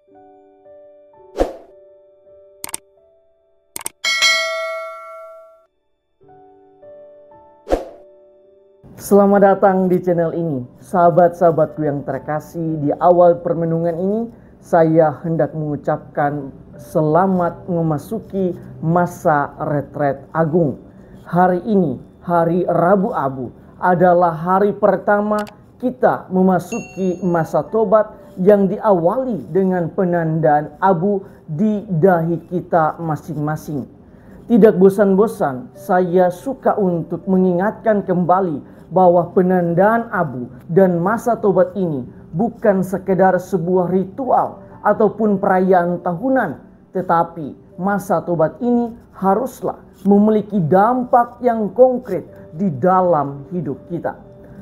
Selamat datang di channel ini, sahabat-sahabatku yang terkasih. Di awal permenungan ini, saya hendak mengucapkan selamat memasuki masa retret agung. Hari ini, hari Rabu Abu, adalah hari pertama kita memasuki masa tobat yang diawali dengan penandaan abu di dahi kita masing-masing. Tidak bosan-bosan, saya suka untuk mengingatkan kembali bahwa penandaan abu dan masa tobat ini bukan sekedar sebuah ritual ataupun perayaan tahunan, tetapi masa tobat ini haruslah memiliki dampak yang konkret di dalam hidup kita.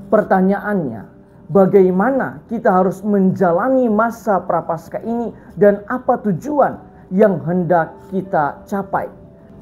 Pertanyaannya, bagaimana kita harus menjalani masa prapaskah ini dan apa tujuan yang hendak kita capai?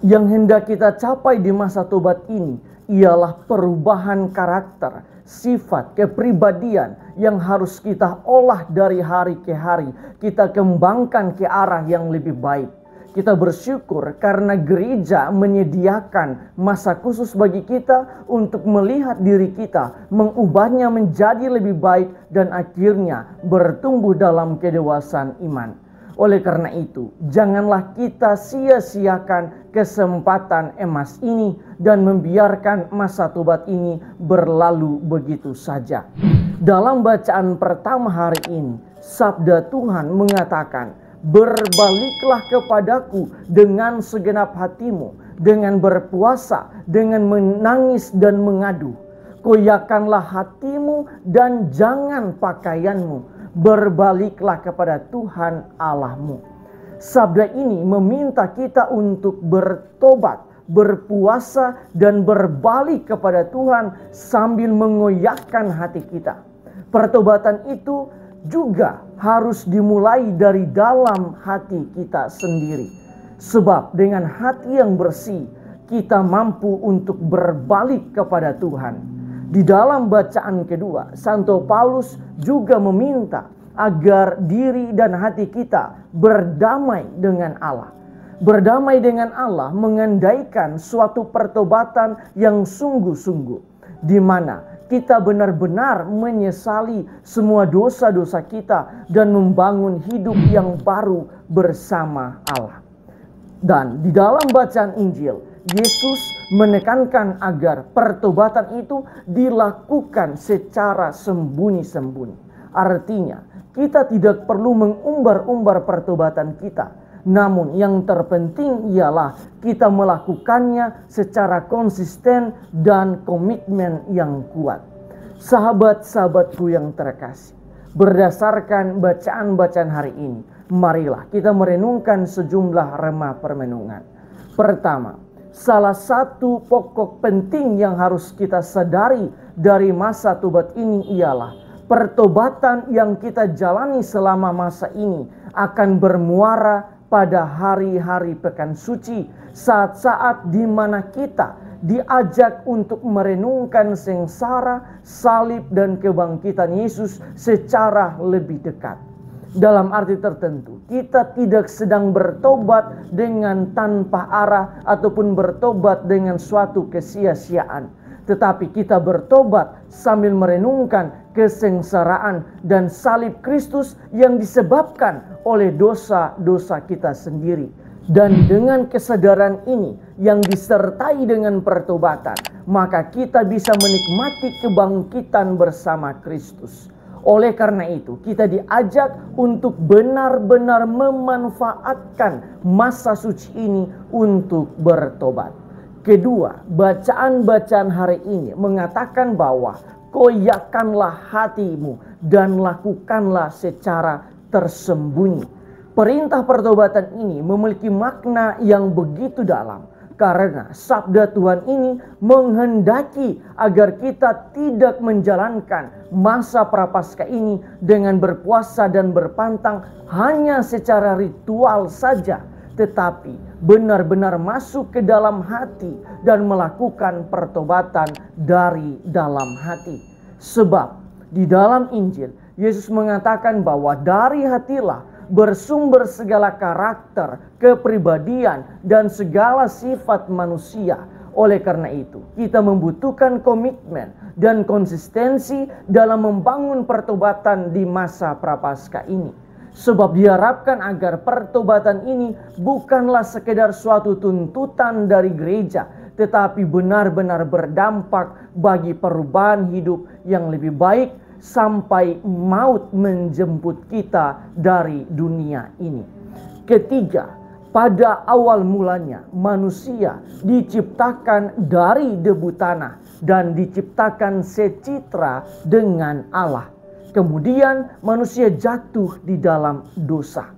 Yang hendak kita capai di masa tobat ini ialah perubahan karakter, sifat, kepribadian yang harus kita olah dari hari ke hari. Kita kembangkan ke arah yang lebih baik. Kita bersyukur karena gereja menyediakan masa khusus bagi kita untuk melihat diri kita, mengubahnya menjadi lebih baik dan akhirnya bertumbuh dalam kedewasaan iman. Oleh karena itu, janganlah kita sia-siakan kesempatan emas ini dan membiarkan masa tobat ini berlalu begitu saja. Dalam bacaan pertama hari ini, sabda Tuhan mengatakan, "Berbaliklah kepadaku dengan segenap hatimu, dengan berpuasa, dengan menangis dan mengadu. Koyakanlah hatimu dan jangan pakaianmu. Berbaliklah kepada Tuhan Allahmu." Sabda ini meminta kita untuk bertobat, berpuasa, dan berbalik kepada Tuhan sambil mengoyakkan hati kita. Pertobatan itu juga harus dimulai dari dalam hati kita sendiri. Sebab dengan hati yang bersih, kita mampu untuk berbalik kepada Tuhan. Di dalam bacaan kedua, Santo Paulus juga meminta agar diri dan hati kita berdamai dengan Allah. Berdamai dengan Allah mengandaikan suatu pertobatan yang sungguh-sungguh, di mana kita benar-benar menyesali semua dosa-dosa kita dan membangun hidup yang baru bersama Allah. Dan di dalam bacaan Injil, Yesus menekankan agar pertobatan itu dilakukan secara sembunyi-sembunyi. Artinya, kita tidak perlu mengumbar-umbar pertobatan kita. Namun yang terpenting ialah kita melakukannya secara konsisten dan komitmen yang kuat. Sahabat-sahabatku yang terkasih, berdasarkan bacaan-bacaan hari ini, marilah kita merenungkan sejumlah rema permenungan. Pertama, salah satu pokok penting yang harus kita sadari dari masa tobat ini ialah pertobatan yang kita jalani selama masa ini akan bermuara pada hari-hari pekan suci, saat-saat di mana kita diajak untuk merenungkan sengsara, salib, dan kebangkitan Yesus secara lebih dekat. Dalam arti tertentu, kita tidak sedang bertobat dengan tanpa arah ataupun bertobat dengan suatu kesia-siaan. Tetapi kita bertobat sambil merenungkan kesengsaraan dan salib Kristus yang disebabkan oleh dosa-dosa kita sendiri. Dan dengan kesadaran ini yang disertai dengan pertobatan, maka kita bisa menikmati kebangkitan bersama Kristus. Oleh karena itu, kita diajak untuk benar-benar memanfaatkan masa suci ini untuk bertobat. Kedua, bacaan-bacaan hari ini mengatakan bahwa koyakanlah hatimu dan lakukanlah secara tersembunyi. Perintah pertobatan ini memiliki makna yang begitu dalam, karena sabda Tuhan ini menghendaki agar kita tidak menjalankan masa prapaskah ini dengan berpuasa dan berpantang hanya secara ritual saja, tetapi benar-benar masuk ke dalam hati dan melakukan pertobatan dari dalam hati. Sebab di dalam Injil, Yesus mengatakan bahwa dari hatilah bersumber segala karakter, kepribadian, dan segala sifat manusia. Oleh karena itu, kita membutuhkan komitmen dan konsistensi dalam membangun pertobatan di masa prapaskah ini. Sebab diharapkan agar pertobatan ini bukanlah sekedar suatu tuntutan dari gereja, tetapi benar-benar berdampak bagi perubahan hidup yang lebih baik sampai maut menjemput kita dari dunia ini. Ketiga, pada awal mulanya manusia diciptakan dari debu tanah dan diciptakan secitra dengan Allah. Kemudian manusia jatuh di dalam dosa.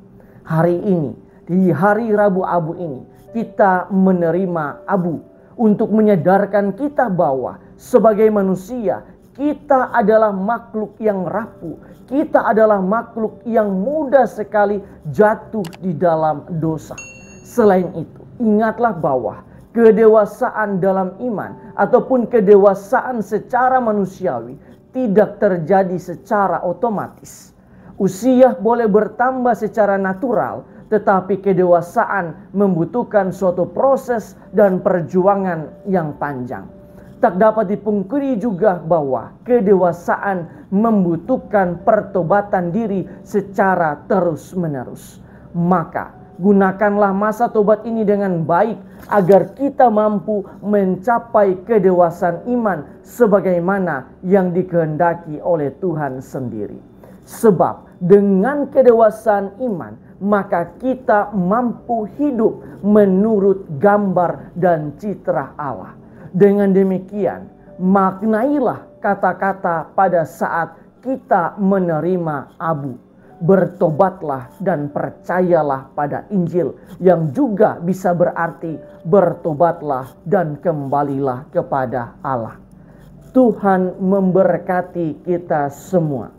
Hari ini, di hari Rabu Abu ini, kita menerima abu untuk menyadarkan kita bahwa sebagai manusia kita adalah makhluk yang rapuh. Kita adalah makhluk yang mudah sekali jatuh di dalam dosa. Selain itu, ingatlah bahwa kedewasaan dalam iman ataupun kedewasaan secara manusiawi tidak terjadi secara otomatis. Usia boleh bertambah secara natural, tetapi kedewasaan membutuhkan suatu proses dan perjuangan yang panjang. Tak dapat dipungkiri juga bahwa kedewasaan membutuhkan pertobatan diri secara terus-menerus. Maka gunakanlah masa tobat ini dengan baik agar kita mampu mencapai kedewasaan iman sebagaimana yang dikehendaki oleh Tuhan sendiri. Sebab dengan kedewasaan iman maka kita mampu hidup menurut gambar dan citra Allah. Dengan demikian, maknailah kata-kata pada saat kita menerima abu. Bertobatlah dan percayalah pada Injil, yang juga bisa berarti bertobatlah dan kembalilah kepada Allah. Tuhan memberkati kita semua.